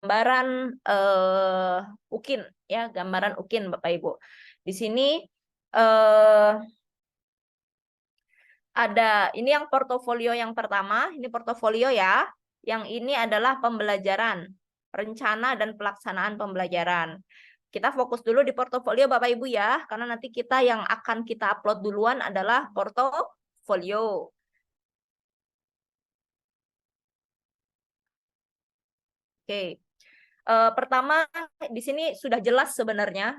gambaran UKIN ya, gambaran UKIN Bapak Ibu. Di sini ada ini yang portofolio yang pertama, ini portofolio ya. Yang ini adalah pembelajaran, rencana dan pelaksanaan pembelajaran. Kita fokus dulu di portofolio Bapak Ibu ya, karena nanti kita yang akan kita upload duluan adalah portofolio. Oke. Pertama, di sini sudah jelas sebenarnya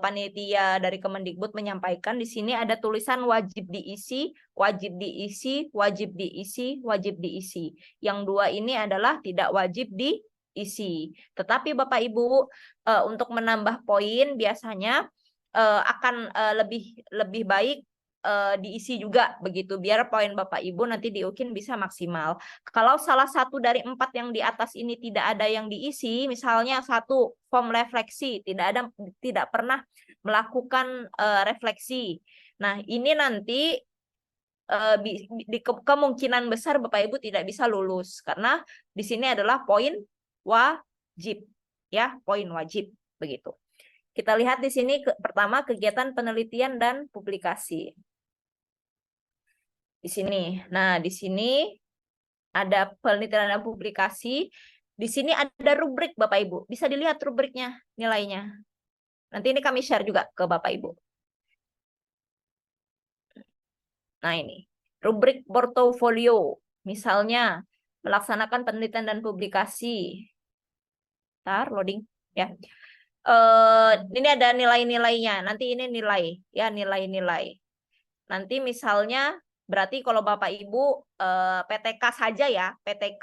panitia dari Kemendikbud menyampaikan di sini ada tulisan wajib diisi, wajib diisi, wajib diisi, wajib diisi. Yang dua ini adalah tidak wajib diisi. Tetapi Bapak Ibu untuk menambah poin biasanya akan lebih baik diisi juga begitu biar poin Bapak Ibu nanti di UKIN bisa maksimal. Kalau salah satu dari 4 yang di atas ini tidak ada yang diisi, misalnya 1 form refleksi, tidak pernah melakukan refleksi. Nah, ini nanti di kemungkinan besar Bapak Ibu tidak bisa lulus karena di sini adalah poin wajib ya, poin wajib begitu. Kita lihat di sini pertama kegiatan penelitian dan publikasi. Di sini. Nah, di sini ada penelitian dan publikasi. Di sini ada rubrik Bapak Ibu. Bisa dilihat rubriknya, nilainya. Nanti ini kami share juga ke Bapak Ibu. Nah, ini. Rubrik portofolio. Misalnya, melaksanakan penelitian dan publikasi. Ntar, loading. Ya. Ini ada nilai-nilainya. Nanti ini nilai. Ya, nilai-nilai. Nanti misalnya berarti kalau Bapak Ibu PTK saja ya, PTK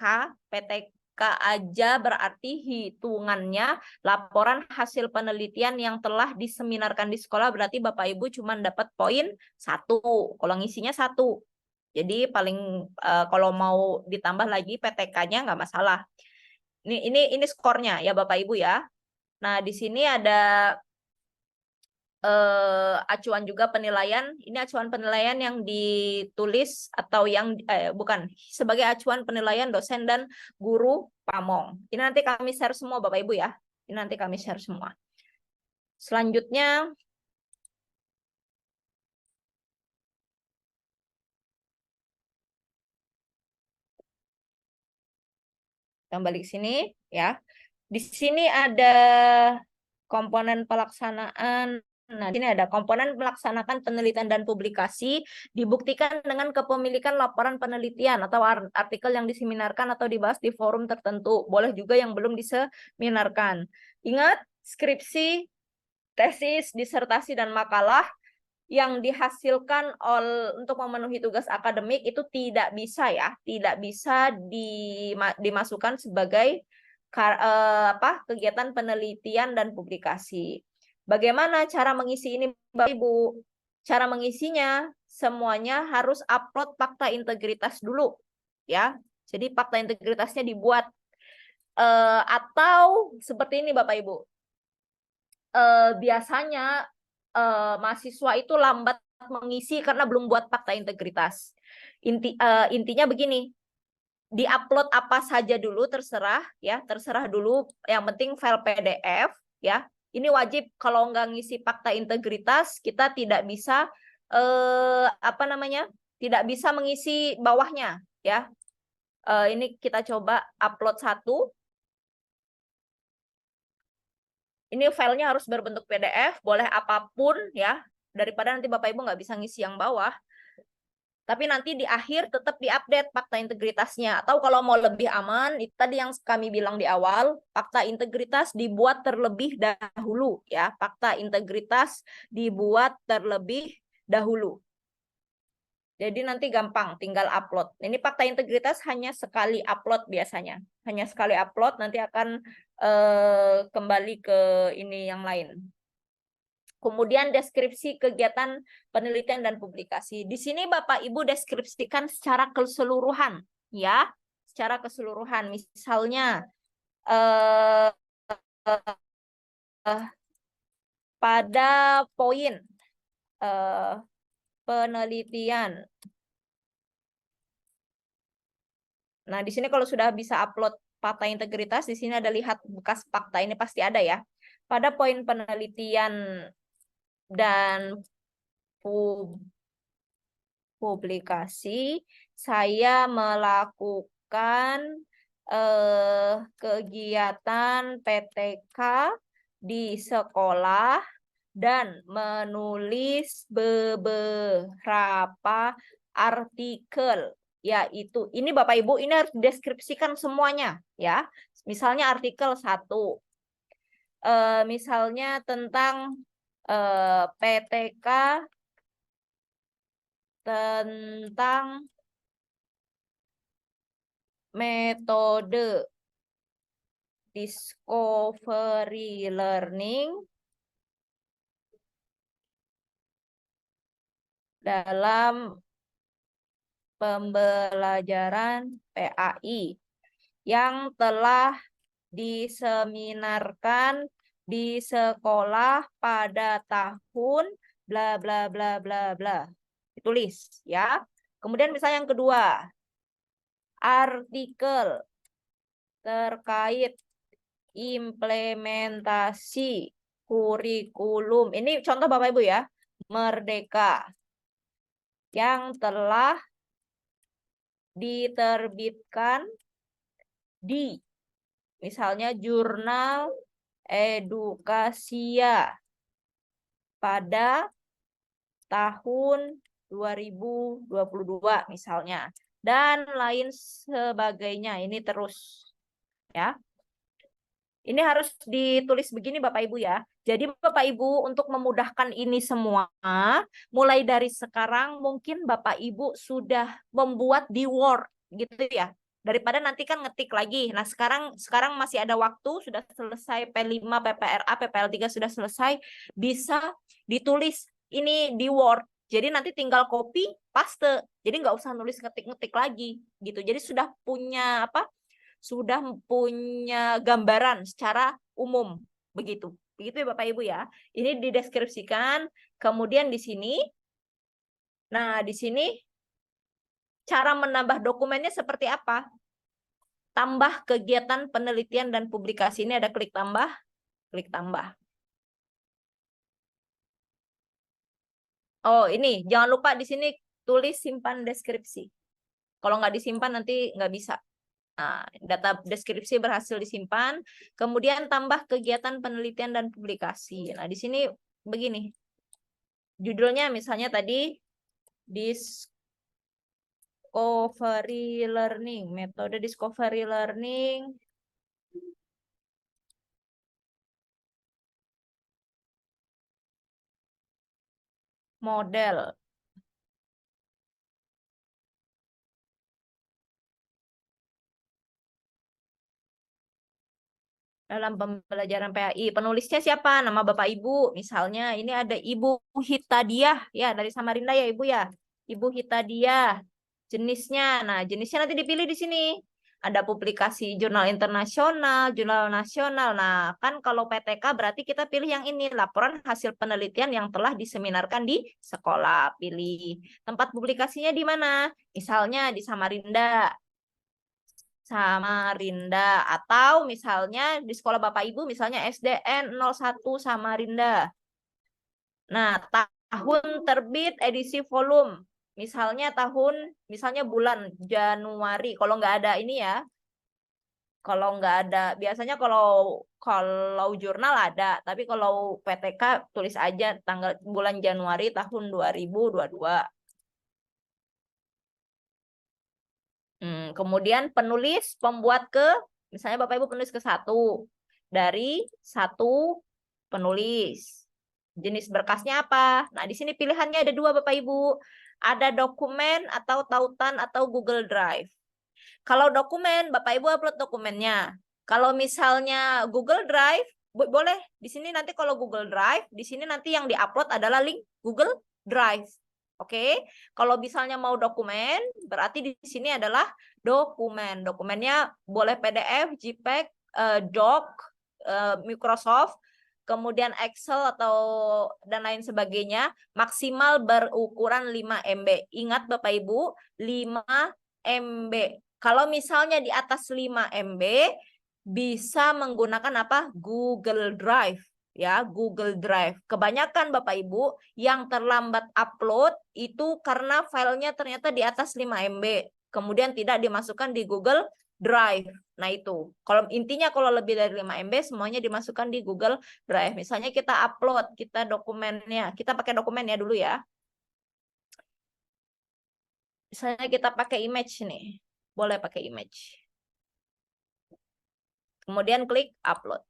aja berarti hitungannya laporan hasil penelitian yang telah diseminarkan di sekolah berarti Bapak Ibu cuma dapat poin 1, kalau ngisinya 1. Jadi paling kalau mau ditambah lagi PTK-nya nggak masalah. Ini skornya ya Bapak Ibu ya. Nah, di sini ada acuan juga penilaian. Ini acuan penilaian yang ditulis atau yang bukan sebagai acuan penilaian dosen dan guru pamong. Ini nanti kami share semua Bapak Ibu ya. Ini nanti kami share semua. Selanjutnya kita balik sini ya. Di sini ada komponen pelaksanaan. Nah, di sini ada komponen melaksanakan penelitian dan publikasi dibuktikan dengan kepemilikan laporan penelitian atau artikel yang diseminarkan atau dibahas di forum tertentu. Boleh juga yang belum diseminarkan. Ingat, skripsi, tesis, disertasi, dan makalah yang dihasilkan untuk memenuhi tugas akademik itu tidak bisa ya, tidak bisa dimasukkan sebagai kegiatan penelitian dan publikasi. Bagaimana cara mengisi ini Bapak Ibu? Cara mengisinya semuanya harus upload fakta integritas dulu ya. Jadi fakta integritasnya dibuat atau seperti ini Bapak Ibu. Biasanya mahasiswa itu lambat mengisi karena belum buat fakta integritas. Intinya begini, diupload apa saja dulu terserah ya, terserah dulu. Yang penting file PDF ya. Ini wajib kalau nggak ngisi fakta integritas kita tidak bisa tidak bisa mengisi bawahnya ya. Ini kita coba upload 1. Ini filenya harus berbentuk PDF, boleh apapun ya, daripada nanti Bapak Ibu nggak bisa ngisi yang bawah. Tapi nanti di akhir tetap diupdate fakta integritasnya. Atau kalau mau lebih aman, itu tadi yang kami bilang di awal, fakta integritas dibuat terlebih dahulu ya. Fakta integritas dibuat terlebih dahulu. Jadi nanti gampang, tinggal upload. Ini fakta integritas hanya sekali upload biasanya. Hanya sekali upload, nanti akan kembali ke ini yang lain. Kemudian deskripsi kegiatan penelitian dan publikasi. Di sini Bapak Ibu deskripsikan secara keseluruhan, ya, secara keseluruhan. Misalnya pada poin penelitian. Nah, di sini kalau sudah bisa upload fakta integritas, di sini ada lihat bekas fakta, ini pasti ada ya. Pada poin penelitian dan publikasi, saya melakukan kegiatan PTK di sekolah dan menulis beberapa artikel, yaitu ini Bapak Ibu, ini harus deskripsikan semuanya ya. Misalnya artikel 1, misalnya tentang PTK tentang metode discovery learning dalam pembelajaran PAI yang telah diseminarkan di sekolah pada tahun bla bla bla bla bla. Ditulis ya. Kemudian misalnya yang kedua, artikel terkait implementasi kurikulum. Ini contoh Bapak Ibu ya. Merdeka yang telah diterbitkan di misalnya jurnal Edukasia pada tahun 2022 misalnya, dan lain sebagainya. Ini terus ya. Ini harus ditulis begini Bapak Ibu ya. Jadi Bapak Ibu untuk memudahkan ini semua, mulai dari sekarang mungkin Bapak Ibu sudah membuat di Word gitu ya. Daripada nanti kan ngetik lagi. Nah, sekarang masih ada waktu, sudah selesai P5, PPRA, PPL3 sudah selesai, bisa ditulis ini di Word. Jadi nanti tinggal copy, paste. Jadi nggak usah nulis ngetik-ngetik lagi gitu. Jadi sudah punya apa? Sudah punya gambaran secara umum begitu. Begitu ya Bapak Ibu ya. Ini dideskripsikan, kemudian di sini nah di sini cara menambah dokumennya seperti apa? Tambah kegiatan penelitian dan publikasi. Ini ada klik tambah, klik tambah. Oh, ini jangan lupa di sini tulis simpan deskripsi. Kalau nggak disimpan nanti nggak bisa. Nah, data deskripsi berhasil disimpan, kemudian tambah kegiatan penelitian dan publikasi. Nah, di sini begini. Judulnya misalnya tadi discovery learning, metode discovery learning model. Dalam pembelajaran PAI. Penulisnya siapa? Nama Bapak Ibu. Misalnya ini ada Ibu Hitadiah ya, dari Samarinda ya Ibu ya. Ibu Hitadiah. Jenisnya. Nah, jenisnya nanti dipilih di sini. Ada publikasi jurnal internasional, jurnal nasional. Nah, kan kalau PTK berarti kita pilih yang ini, laporan hasil penelitian yang telah diseminarkan di sekolah. Pilih. Tempat publikasinya di mana? Misalnya di Samarinda. Samarinda, atau misalnya di sekolah Bapak Ibu misalnya SDN 01 Samarinda. Nah, tahun terbit edisi volume misalnya bulan Januari. Kalau nggak ada ini ya, kalau nggak ada, biasanya kalau jurnal ada, tapi kalau PTK tulis aja tanggal bulan Januari tahun 2022. Kemudian penulis pembuat misalnya Bapak Ibu penulis ke 1 dari 1 penulis. Jenis berkasnya apa? Nah, di sini pilihannya ada 2 Bapak Ibu. Ada dokumen atau tautan atau Google Drive. Kalau dokumen, Bapak Ibu upload dokumennya. Kalau misalnya Google Drive, boleh. Di sini nanti kalau Google Drive, di sini nanti yang diupload adalah link Google Drive. Oke, kalau misalnya mau dokumen, berarti di sini adalah dokumen. Dokumennya boleh PDF, JPEG, Doc, Microsoft, kemudian Excel dan lain sebagainya, maksimal berukuran 5 MB. Ingat Bapak Ibu, 5 MB. Kalau misalnya di atas 5 MB, bisa menggunakan apa? Google Drive. Ya, Google Drive. Kebanyakan Bapak Ibu yang terlambat upload itu karena filenya ternyata di atas 5 MB. Kemudian tidak dimasukkan di Google Drive. Nah itu, kalau intinya kalau lebih dari 5 MB semuanya dimasukkan di Google Drive. Misalnya kita upload, kita dokumennya, kita pakai dokumennya dulu ya. Misalnya kita pakai image nih, boleh pakai image. Kemudian klik upload.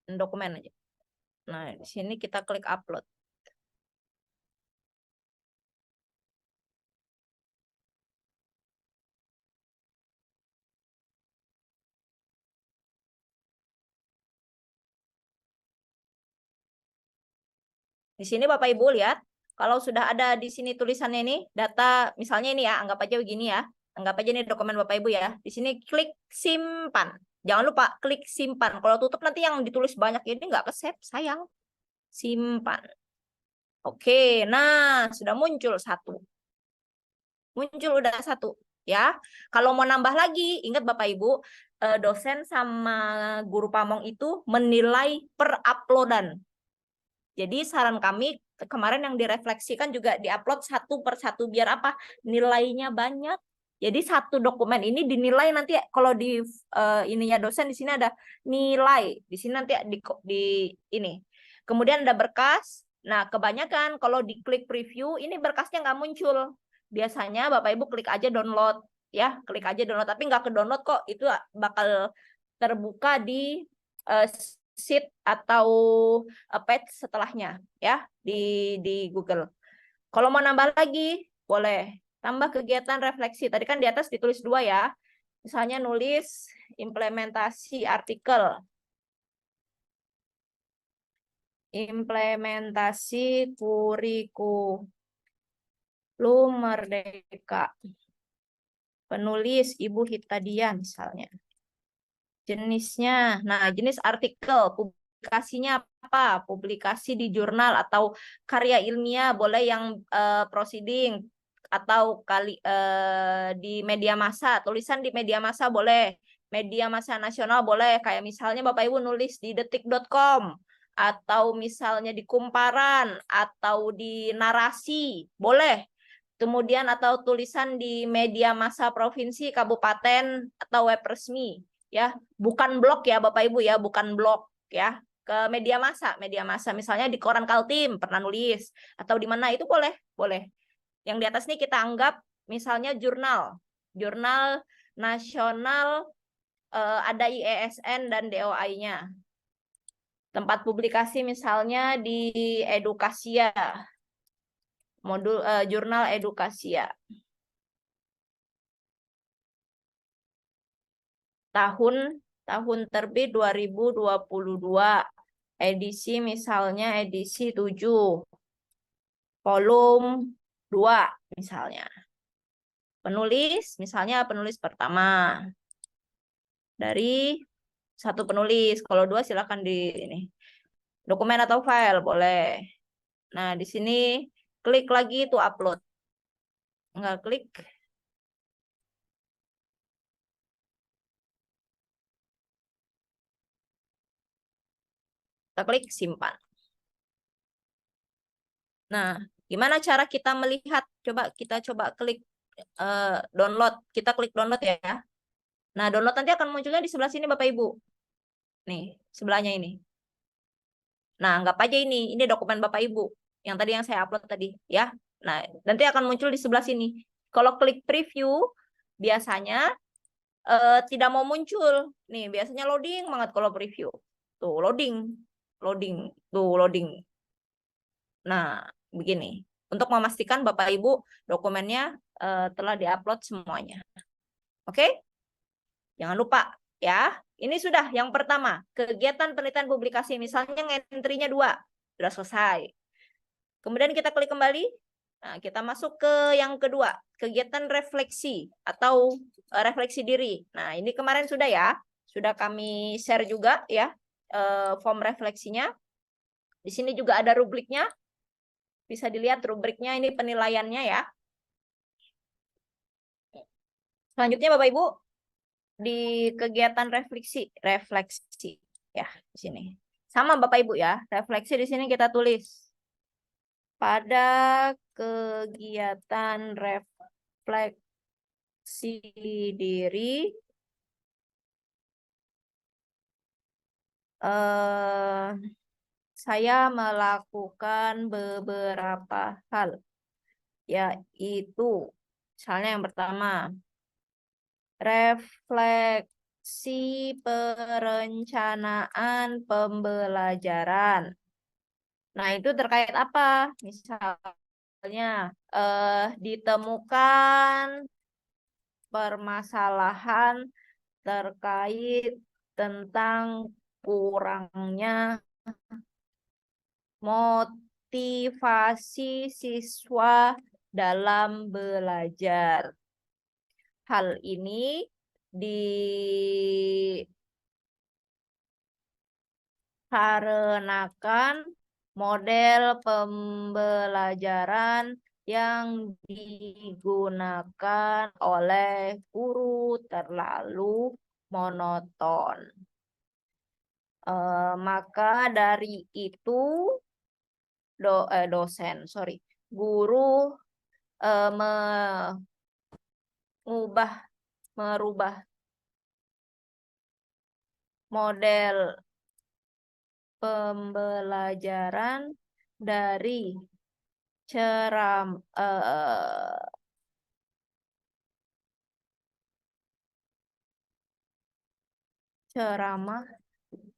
Dokumen aja. Nah, di sini kita klik upload. Di sini Bapak Ibu lihat, kalau sudah ada di sini tulisannya ini, data misalnya ini ya, anggap aja begini ya. Anggap aja ini dokumen Bapak Ibu ya. Di sini klik simpan. Jangan lupa klik simpan. Kalau tutup nanti yang ditulis banyak ini nggak ke-save, sayang. Simpan. Oke, nah sudah muncul satu. Muncul udah satu. Ya, kalau mau nambah lagi, ingat Bapak Ibu, dosen sama guru pamong itu menilai per uploadan. Jadi saran kami kemarin yang direfleksikan juga diupload satu per satu biar apa? Nilainya banyak. Jadi satu dokumen ini dinilai nanti kalau di ininya dosen di sini ada nilai. Di sini nanti di ini. Kemudian ada berkas. Nah, kebanyakan kalau diklik preview ini berkasnya nggak muncul. Biasanya Bapak Ibu klik aja download ya, klik aja download tapi nggak ke download kok. Itu bakal terbuka di sheet atau page setelahnya ya di Google. Kalau mau nambah lagi boleh tambah kegiatan refleksi. Tadi kan di atas ditulis 2 ya. Misalnya nulis implementasi artikel. Implementasi kurikulum Merdeka. Penulis Ibu Hitadia misalnya. Jenisnya, nah jenis artikel, publikasinya apa? Publikasi di jurnal atau karya ilmiah, boleh yang proceeding atau di media massa, tulisan di media massa boleh, media massa nasional boleh, kayak misalnya Bapak Ibu nulis di detik.com atau misalnya di Kumparan atau di Narasi, boleh. Kemudian atau tulisan di media massa provinsi, kabupaten atau web resmi ya, bukan blog ya Bapak Ibu ya, bukan blog ya, ke media massa misalnya di koran Kaltim pernah nulis atau di mana itu boleh, boleh. Yang di atas ini kita anggap misalnya jurnal, jurnal nasional ada IESN dan DOI-nya. Tempat publikasi misalnya di Edukasia, modul jurnal Edukasia. Tahun terbit 2022. Edisi misalnya edisi 7. Volume 2 misalnya. Penulis misalnya penulis pertama. Dari satu penulis. Kalau 2 silakan di ini. Dokumen atau file boleh. Nah, di sini klik lagi to upload. Enggak klik. Kita klik simpan. Nah, gimana cara kita melihat? Kita coba klik download. Kita klik download ya. Nah, download nanti akan munculnya di sebelah sini Bapak Ibu. Nih, sebelahnya ini. Nah, anggap aja ini dokumen Bapak Ibu. Yang tadi yang saya upload tadi ya. Nah, nanti akan muncul di sebelah sini. Kalau klik preview, biasanya tidak mau muncul. Nih, biasanya loading banget kalau preview. Tuh, loading. Loading. Tuh, loading. Nah, begini. Untuk memastikan Bapak Ibu dokumennya telah diupload semuanya. Oke? Jangan lupa ya. Ini sudah yang pertama, kegiatan penelitian publikasi. Misalnya entry-nya 2, sudah selesai. Kemudian kita klik kembali. Nah, kita masuk ke yang kedua, kegiatan refleksi atau refleksi diri. Nah, ini kemarin sudah ya. Sudah kami share juga ya. form refleksinya. Di sini juga ada rubriknya. Bisa dilihat rubriknya, ini penilaiannya ya. Selanjutnya Bapak Ibu, di kegiatan refleksi ya di sini. Sama Bapak Ibu ya, refleksi di sini kita tulis pada kegiatan refleksi diri saya melakukan beberapa hal, yaitu misalnya yang pertama, refleksi perencanaan pembelajaran. Nah, itu terkait apa? Misalnya, ditemukan permasalahan terkait tentang kurangnya motivasi siswa dalam belajar. Hal ini dikarenakan model pembelajaran yang digunakan oleh guru terlalu monoton. Maka dari itu guru merubah model pembelajaran dari ceramah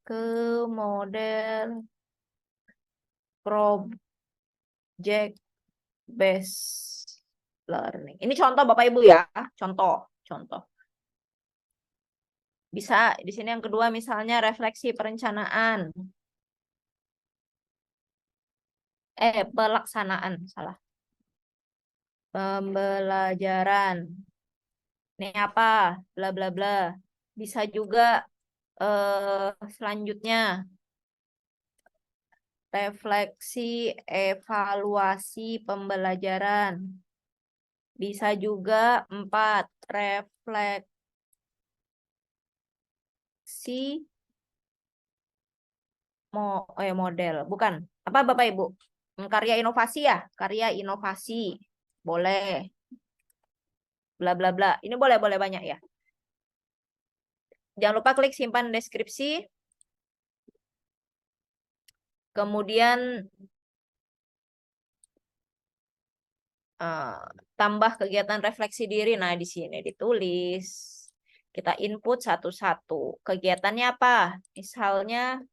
ke model project based learning. Ini contoh Bapak Ibu ya, contoh. Bisa di sini yang kedua misalnya refleksi perencanaan. Pelaksanaan, salah. Pembelajaran. Ini apa? Bla bla bla. Bisa juga selanjutnya refleksi evaluasi pembelajaran. Bisa juga 4 refleksi model. Bukan. Apa Bapak Ibu? Karya inovasi ya? Karya inovasi. Boleh. Bla bla bla. Ini boleh banyak ya. Jangan lupa klik simpan deskripsi. Kemudian tambah kegiatan refleksi diri. Nah, di sini ditulis. Kita input satu-satu. Kegiatannya apa? Misalnya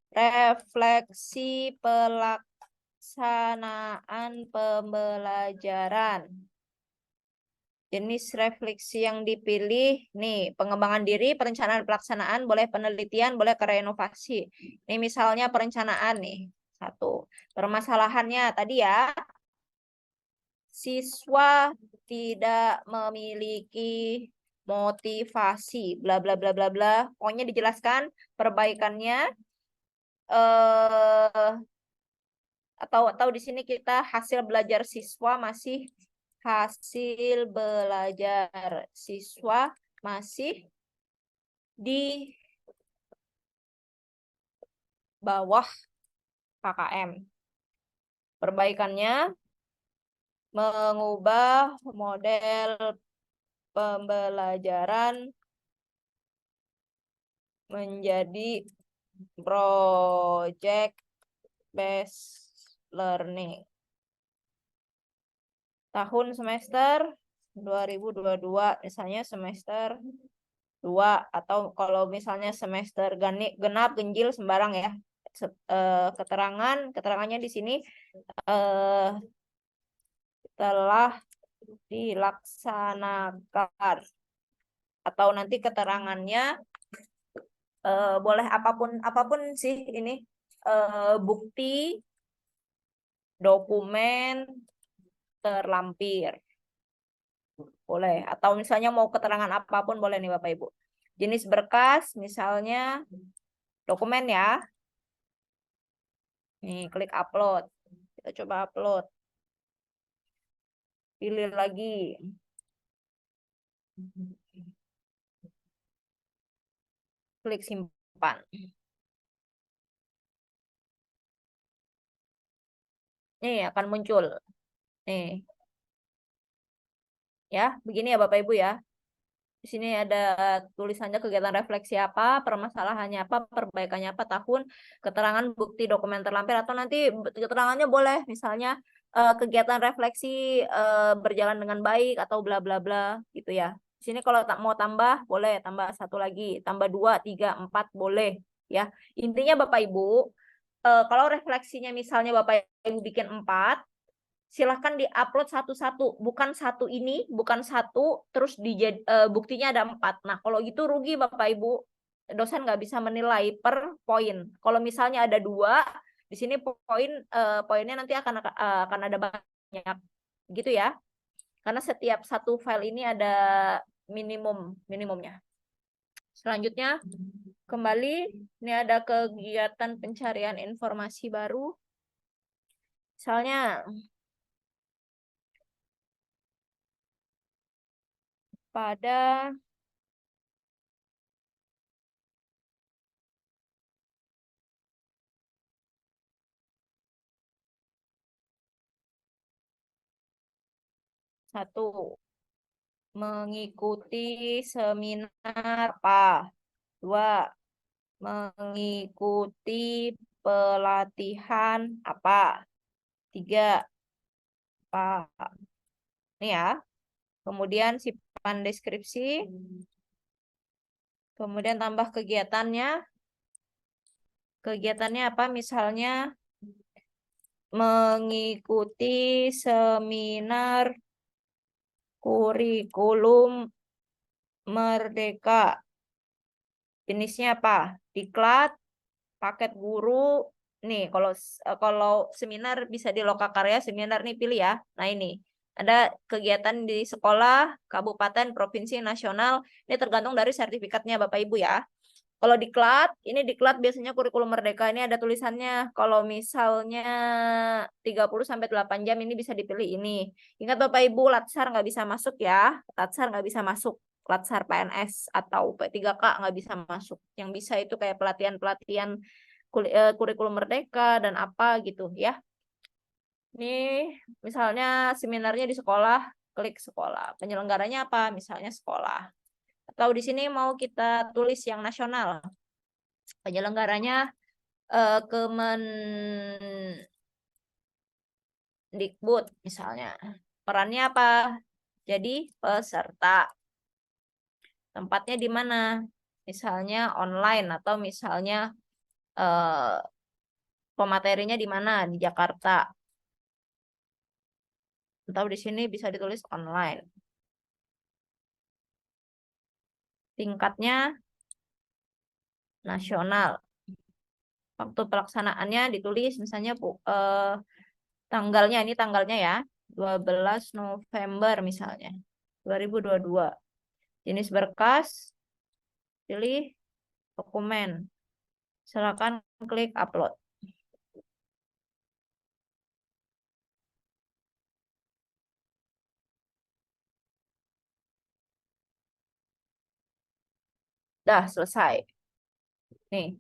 refleksi pelaksanaan pembelajaran. Jenis refleksi yang dipilih, nih, pengembangan diri, perencanaan pelaksanaan, boleh penelitian, boleh karya inovasi. Ini misalnya perencanaan nih, 1. Permasalahannya tadi ya, siswa tidak memiliki motivasi, bla bla bla bla bla. Pokoknya dijelaskan perbaikannya. Atau di sini kita hasil belajar siswa masih di bawah KKM. Perbaikannya mengubah model pembelajaran menjadi project based learning. Tahun semester 2022, misalnya semester 2, atau kalau misalnya semester genap, ganjil, sembarang ya. Keterangannya di sini telah dilaksanakan, atau nanti keterangannya boleh apapun sih ini, bukti, dokumen terlampir, boleh, atau misalnya mau keterangan apapun boleh nih Bapak Ibu. Jenis berkas misalnya dokumen ya. Nih, klik upload. Kita coba upload. Pilih lagi. Klik simpan. Nih akan muncul. Nih, ya, begini ya Bapak Ibu ya. Di sini ada tulisannya kegiatan refleksi apa, permasalahannya apa, perbaikannya apa, tahun, keterangan bukti dokumen terlampir, atau nanti keterangannya boleh misalnya kegiatan refleksi berjalan dengan baik atau bla bla bla gitu ya. Di sini kalau tak mau tambah boleh tambah satu lagi, tambah 2, 3, 4 boleh ya. Intinya Bapak Ibu, kalau refleksinya misalnya Bapak Ibu bikin 4, silahkan diupload satu-satu, bukan satu ini, bukan satu, terus buktinya ada 4. Nah, kalau gitu rugi Bapak Ibu, dosen nggak bisa menilai per poin. Kalau misalnya ada 2, di sini poinnya nanti akan ada banyak, gitu ya. Karena setiap satu file ini ada minimumnya. Selanjutnya, kembali, ini ada kegiatan pencarian informasi baru. Misalnya, pada satu, mengikuti seminar apa? 2, mengikuti pelatihan apa? 3, apa? Ini ya. Kemudian simpan deskripsi. Kemudian tambah kegiatannya. Kegiatannya apa? Misalnya mengikuti seminar kurikulum Merdeka. Jenisnya apa? Diklat, paket guru. Nih, kalau seminar bisa di Lokakarya, seminar nih pilih ya. Nah, ini ada kegiatan di sekolah, kabupaten, provinsi, nasional. Ini tergantung dari sertifikatnya Bapak Ibu ya. Kalau diklat, ini diklat biasanya kurikulum Merdeka ini ada tulisannya. Kalau misalnya 30 sampai 8 jam ini bisa dipilih ini. Ingat Bapak Ibu, Latsar nggak bisa masuk ya. Latsar nggak bisa masuk. Latsar PNS atau P3K nggak bisa masuk. Yang bisa itu kayak pelatihan-pelatihan kurikulum Merdeka dan apa gitu ya. Ini misalnya seminarnya di sekolah, klik sekolah. Penyelenggaranya apa? Misalnya sekolah. Atau di sini mau kita tulis yang nasional. Penyelenggaranya Kemendikbud misalnya. Perannya apa? Jadi peserta. Tempatnya di mana? Misalnya online atau misalnya eh, pematerinya di mana? Di Jakarta. Atau di sini bisa ditulis online. Tingkatnya nasional. Waktu pelaksanaannya ditulis misalnya tanggalnya, ini tanggalnya ya. 12 November misalnya. 2022. Jenis berkas, pilih dokumen. Silakan klik upload. Dah selesai. Nih,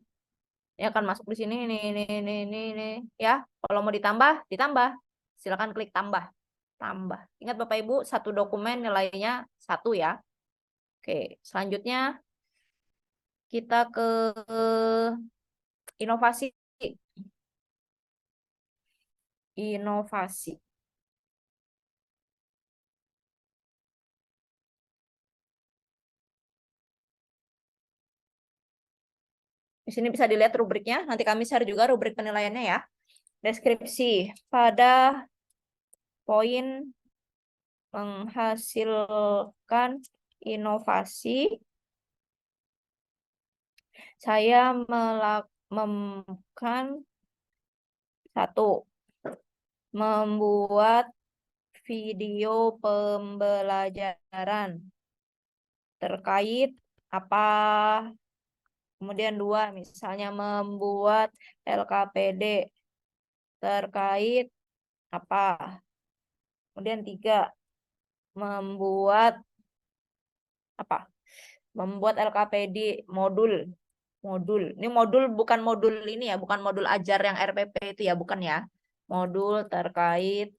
ini akan masuk di sini. Ini. Ya, kalau mau ditambah, ditambah. Silakan klik tambah. Tambah. Ingat Bapak Ibu, satu dokumen nilainya 1 ya. Oke, selanjutnya kita ke inovasi. Inovasi. Di sini bisa dilihat rubriknya. Nanti kami share juga rubrik penilaiannya ya. Deskripsi. Pada poin menghasilkan inovasi, saya melakukan 1, membuat video pembelajaran terkait apa Kemudian 2, misalnya membuat LKPD terkait apa. Kemudian 3, membuat apa? Membuat LKPD modul. Modul. Ini modul bukan modul ini ya, bukan modul ajar yang RPP itu ya, bukan ya. Modul terkait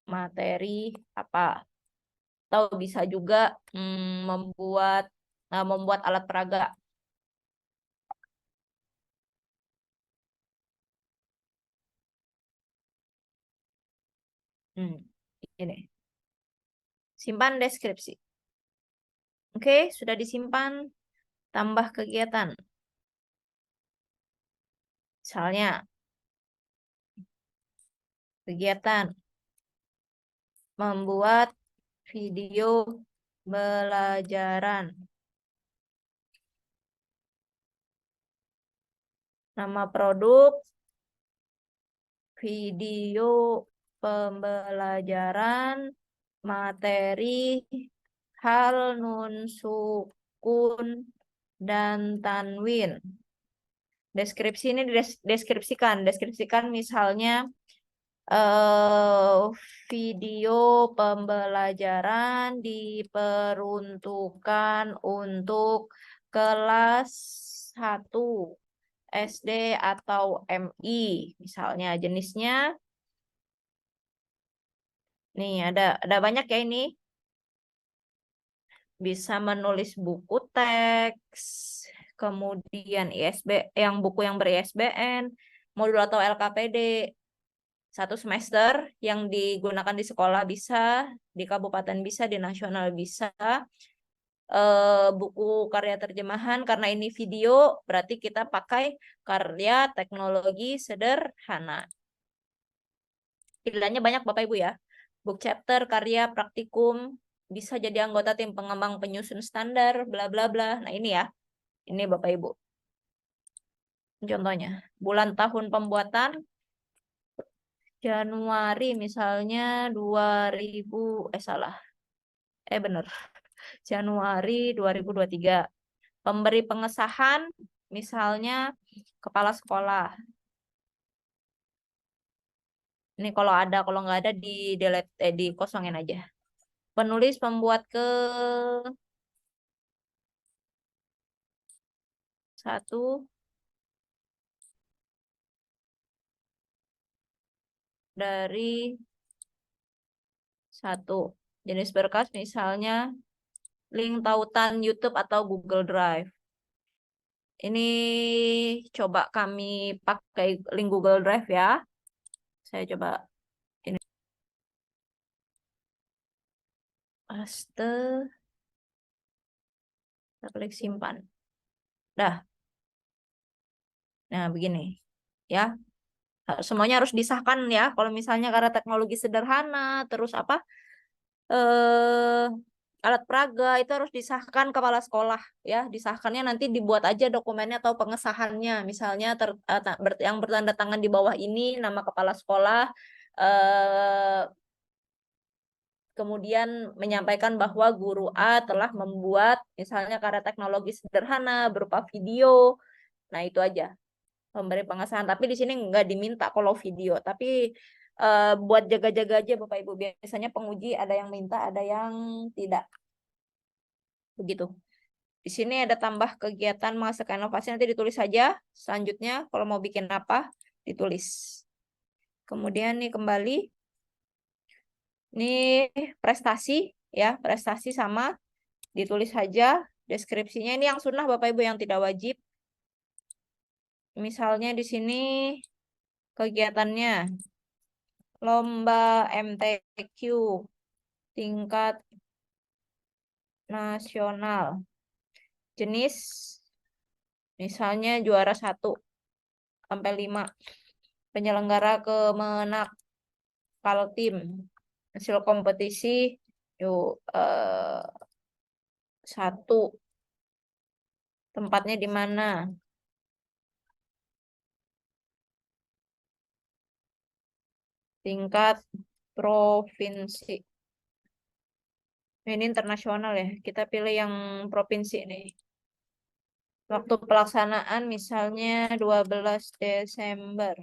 materi apa. Atau bisa juga membuat alat peraga. Hmm, ini. Simpan deskripsi. Oke, sudah disimpan. Tambah kegiatan. Misalnya, kegiatan membuat video belajaran. Nama produk, video pembelajaran, materi, hal, nun, sukun, dan tanwin. Deskripsi ini deskripsikan. Deskripsikan misalnya eh, video pembelajaran diperuntukkan untuk kelas 1 SD atau MI. Misalnya jenisnya. Nih ada banyak ya ini. Bisa menulis buku teks, kemudian ISB yang buku yang ber-ISBN, modul atau LKPD. 1 semester yang digunakan di sekolah bisa, di kabupaten bisa, di nasional bisa. Buku karya terjemahan karena ini video berarti kita pakai karya teknologi sederhana. Pilihannya banyak Bapak Ibu ya. Book chapter, karya, praktikum, bisa jadi anggota tim pengembang penyusun standar, bla bla bla. Nah ini ya, ini Bapak Ibu. Contohnya, bulan tahun pembuatan Januari misalnya 2000, salah. Bener. Januari 2023. Pemberi pengesahan misalnya kepala sekolah. Ini kalau ada, kalau nggak ada di delete, dikosongin aja. Penulis pembuat ke 1 dari 1. Jenis berkas misalnya link tautan YouTube atau Google Drive. Ini coba kami pakai link Google Drive ya. Saya coba ini paste, kita klik simpan. Dah. Nah, begini. Ya, semuanya harus disahkan ya. Kalau misalnya karena teknologi sederhana, terus apa? eh Alat peraga itu harus disahkan kepala sekolah ya. Disahkannya nanti dibuat aja dokumennya atau pengesahannya. Misalnya yang bertanda tangan di bawah ini nama kepala sekolah, eh kemudian menyampaikan bahwa guru A telah membuat misalnya karya teknologi sederhana berupa video. Nah, itu aja pemberi pengesahan. Tapi di sini nggak diminta kalau video. Tapi buat jaga-jaga aja Bapak Ibu. Biasanya penguji ada yang minta, ada yang tidak. Begitu. Di sini ada tambah kegiatan menghasilkan inovasi. Nanti ditulis saja. Selanjutnya kalau mau bikin apa, ditulis. Kemudian nih kembali. Ini prestasi ya. Prestasi sama. Ditulis saja. Deskripsinya ini yang sunnah Bapak Ibu yang tidak wajib. Misalnya di sini kegiatannya lomba MTQ tingkat nasional. Jenis misalnya juara 1 sampai 5. Penyelenggara Kemenak Kaltim. Hasil kompetisi yuk 1. Tempatnya di mana? Tingkat provinsi. Ini internasional ya. Kita pilih yang provinsi nih. Waktu pelaksanaan misalnya 12 Desember.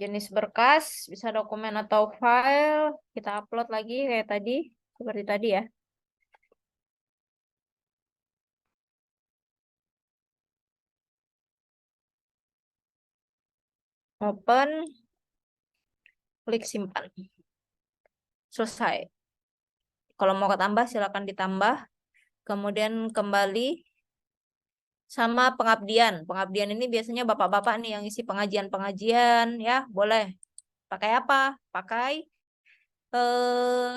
Jenis berkas, bisa dokumen atau file. Kita upload lagi kayak tadi. Seperti tadi ya. Open. Klik simpan. Selesai. Kalau mau ketambah silakan ditambah. Kemudian kembali sama pengabdian. Pengabdian ini biasanya bapak-bapak nih yang isi pengajian-pengajian ya, boleh. Pakai apa? Pakai eh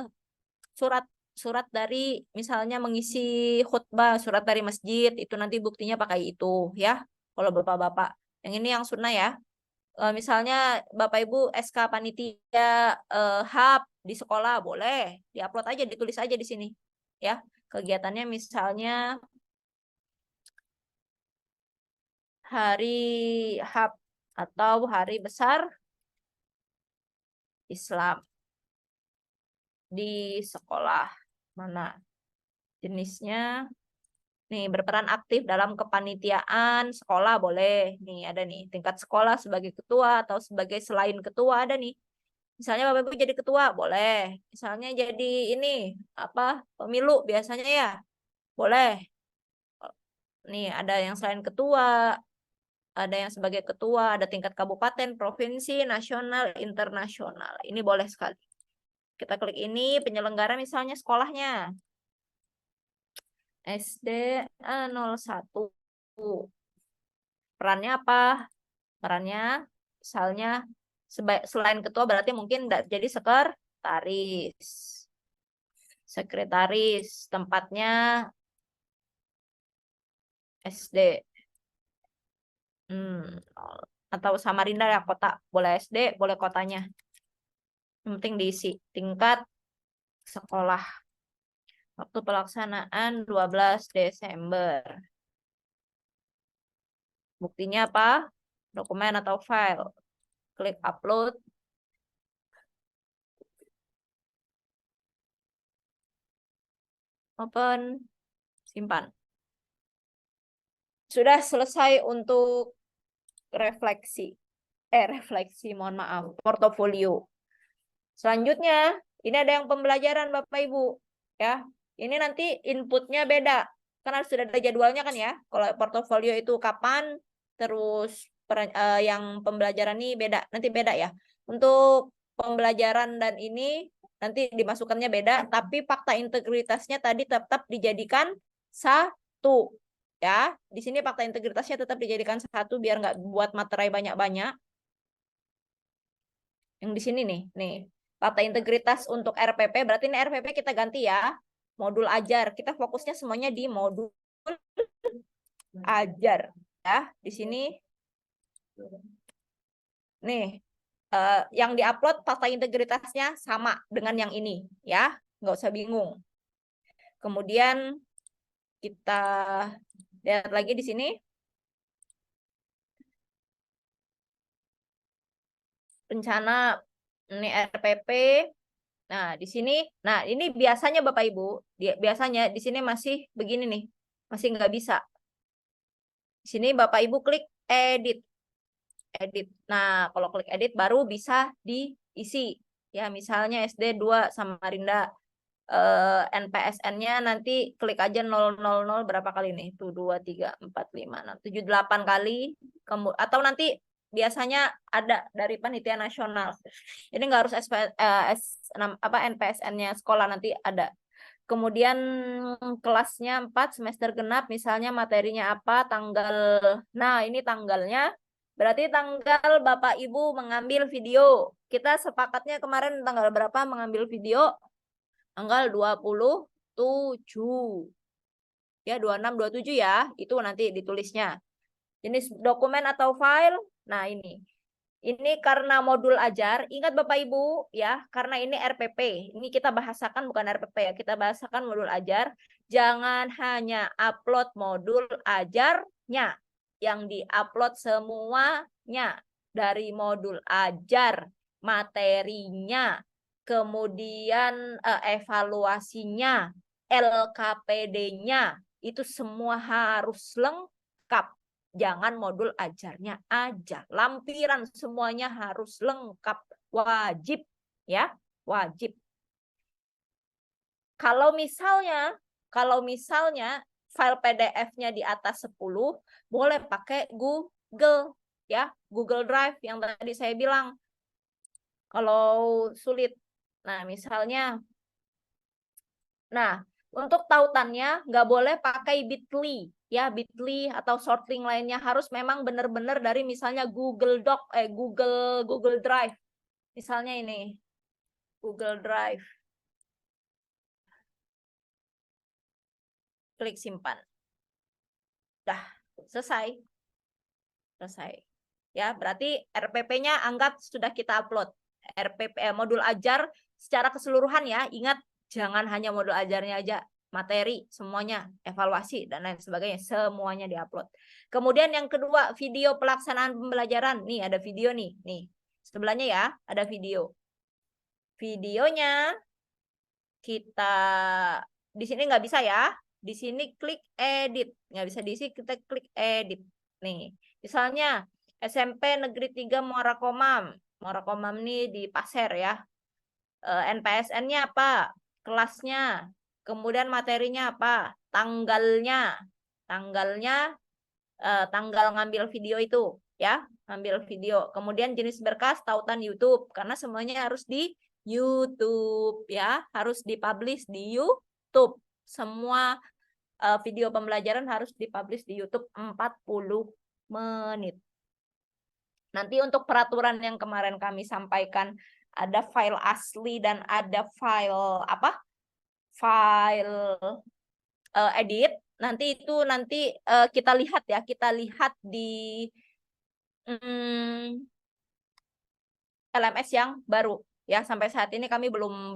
surat surat dari misalnya mengisi khutbah, surat dari masjid, itu nanti buktinya pakai itu ya. Kalau bapak-bapak. Yang ini yang sunnah ya. Misalnya Bapak Ibu SK panitia HAB di sekolah boleh diupload aja, ditulis aja di sini ya. Kegiatannya misalnya hari HAB atau hari besar Islam di sekolah mana, jenisnya nih berperan aktif dalam kepanitiaan sekolah boleh nih, ada nih tingkat sekolah sebagai ketua atau sebagai selain ketua, ada nih. Misalnya Bapak Ibu jadi ketua boleh, misalnya jadi ini apa pemilu biasanya ya boleh. Nih ada yang selain ketua, ada yang sebagai ketua, ada tingkat kabupaten, provinsi, nasional, internasional. Ini boleh sekali. Kita klik ini, penyelenggara misalnya sekolahnya. SD 01. Perannya apa? Perannya misalnya selain ketua berarti mungkin jadi sekretaris. Sekretaris, tempatnya SD. Hmm, atau Samarinda ya kota. Boleh SD, boleh kotanya. Yang penting diisi. Tingkat sekolah. Waktu pelaksanaan 12 Desember. Buktinya apa? Dokumen atau file. Klik upload. Open. Simpan. Sudah selesai untuk refleksi. Refleksi, mohon maaf. Portofolio. Selanjutnya, ini ada yang pembelajaran Bapak Ibu. Ya, ini nanti inputnya beda. Karena sudah ada jadwalnya kan ya. Kalau portofolio itu kapan, terus yang pembelajaran ini beda. Nanti beda ya. Untuk pembelajaran dan ini nanti dimasukkannya beda. Tapi fakta integritasnya tadi tetap dijadikan satu. Ya, di sini fakta integritasnya tetap dijadikan satu biar nggak buat materai banyak-banyak. Yang di sini nih. Fakta integritas untuk RPP, berarti ini RPP kita ganti ya. Modul ajar, kita fokusnya semuanya di modul ajar. Ya, di sini. Nih, yang diupload fakta integritasnya sama dengan yang ini. Ya, nggak usah bingung. Kemudian kita lihat lagi di sini. Rencana ini RPP. Nah, di sini, nah ini biasanya Bapak Ibu, biasanya di sini masih begini nih, masih nggak bisa. Di sini Bapak Ibu klik edit, edit. Nah, kalau klik edit baru bisa diisi. Ya, misalnya SD 2 Samarinda, NPSN-nya nanti klik aja 000 berapa kali nih? Tuh 2, 3, 4, 5, 6, 7, 8 kali. Atau nanti biasanya ada dari panitia nasional. Jadi nggak harus NPSN-nya sekolah, nanti ada. Kemudian kelasnya 4 semester genap, misalnya materinya apa, tanggal. Nah, ini tanggalnya. Berarti tanggal Bapak Ibu mengambil video. Kita sepakatnya kemarin tanggal berapa mengambil video? Tanggal 27. Ya, 26, 27 ya. Itu nanti ditulisnya. Jenis dokumen atau file. Nah, ini. Ini karena modul ajar, ingat Bapak Ibu ya, karena ini RPP. Ini kita bahasakan bukan RPP ya, kita bahasakan modul ajar. Jangan hanya upload modul ajarnya, yang diupload semuanya dari modul ajar, materinya, kemudian evaluasinya, LKPD-nya, itu semua harus lengkap. Jangan modul ajarnya aja. Lampiran semuanya harus lengkap. Wajib, ya, wajib. Kalau misalnya file PDF-nya di atas 10, boleh pakai Google, ya, Google Drive yang tadi saya bilang. Kalau sulit, nah misalnya, nah untuk tautannya nggak boleh pakai Bitly, ya, Bitly atau short link lainnya, harus memang benar-benar dari misalnya Google Google Drive, misalnya ini Google Drive, klik simpan, dah selesai, ya, berarti RPP-nya anggap sudah kita upload. RPP modul ajar secara keseluruhan, ya, ingat jangan hanya modul ajarnya aja, materi semuanya, evaluasi dan lain sebagainya, semuanya diupload. Kemudian yang kedua, video pelaksanaan pembelajaran. Nih ada video nih sebelahnya, ya, ada video. Videonya kita di sini nggak bisa, ya, di sini klik edit, nggak bisa di sini, kita klik edit. Nih misalnya SMP Negeri 3 Muara Komam ini di Pasir, ya. NPSN-nya apa, kelasnya, kemudian materinya apa, tanggal ngambil video itu, ya, ngambil video. Kemudian jenis berkas, tautan YouTube, karena semuanya harus di YouTube, ya, harus dipublish di YouTube. Semua video pembelajaran harus dipublish di YouTube 40 menit. Nanti untuk peraturan yang kemarin kami sampaikan, ada file asli dan ada file file edit. Nanti itu kita lihat, ya, kita lihat di LMS yang baru, ya. Sampai saat ini kami belum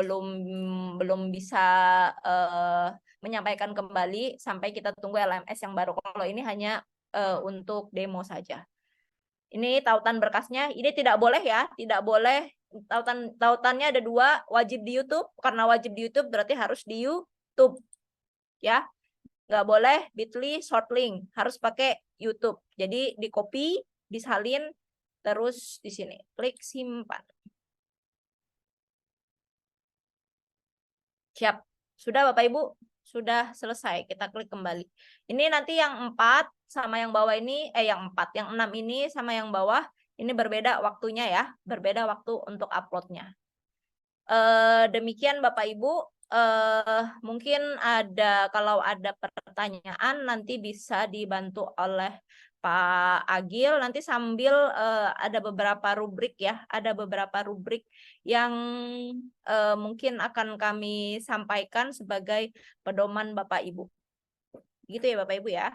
bisa menyampaikan kembali sampai kita tunggu LMS yang baru. Kalau ini hanya untuk demo saja. Ini tautan berkasnya, ini tidak boleh, ya, tidak boleh. Tautannya ada 2, wajib di YouTube, karena wajib di YouTube berarti harus di YouTube, ya. Nggak boleh Bitly short link, harus pakai YouTube. Jadi di copy, disalin, terus di sini klik simpan. Siap, sudah Bapak Ibu, sudah selesai. Kita klik kembali. Ini nanti yang 4 sama yang bawah ini, yang 6 ini sama yang bawah ini berbeda waktunya, ya, berbeda waktu untuk uploadnya. Demikian Bapak Ibu. Mungkin kalau ada pertanyaan nanti bisa dibantu oleh Pak Agil. Nanti sambil ada beberapa rubrik, ya, ada beberapa rubrik yang mungkin akan kami sampaikan sebagai pedoman Bapak Ibu. Gitu, ya Bapak Ibu, ya.